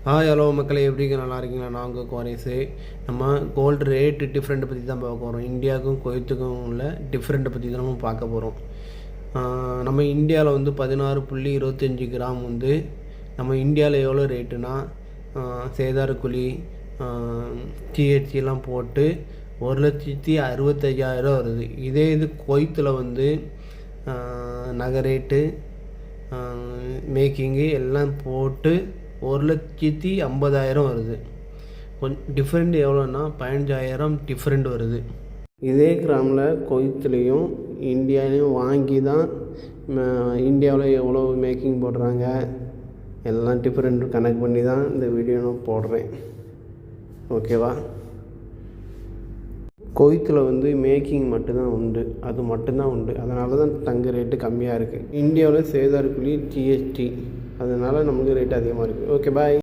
Hello மக்களே, எப்படிங்க நல்லா இருக்கீங்களா? நான் உங்கள் குவாரிஸு. நம்ம கோல்டு ரேட்டு டிஃப்ரெண்ட்டை பற்றி தான் பார்க்க போகிறோம். இந்தியாவுக்கும் குவைத்துக்கும் உள்ள டிஃப்ரெண்ட்டை பற்றி தான் நம்ம பார்க்க போகிறோம். நம்ம இந்தியாவில் வந்து 16.25 கிராம் வந்து நம்ம இந்தியாவில் எவ்வளோ ரேட்டுனா, சேதாரக்குழி ஜிஎஸ்டிலாம் போட்டு 1,65,000 வருது. இதே இது குவைத்தில் வந்து நகை ரேட்டு மேக்கிங்கு எல்லாம் போட்டு 1,50,000 வருது. கொஞ்சம் டிஃப்ரெண்ட் எவ்வளோன்னா 15,000 டிஃப்ரெண்ட் வருது. இதே கிராமில் குவைத்துலேயும் இந்தியாவிலையும் வாங்கி தான் இந்தியாவில் எவ்வளோ மேக்கிங் போடுறாங்க எல்லாம் டிஃப்ரெண்ட் கனெக்ட் பண்ணி தான் இந்த வீடியோ நான் போடுறேன். ஓகேவா? குவைத்தில் வந்து மேக்கிங் மட்டும்தான் உண்டு, அது மட்டும்தான் உண்டு. அதனால தான் தங்க ரேட்டு கம்மியாக இருக்குது. இந்தியாவில் சேதாரக்குழி ஜிஎஸ்டி, அதனால் நமக்கு ரேட் அதிகமாக இருக்குது. ஓகே, பாய்.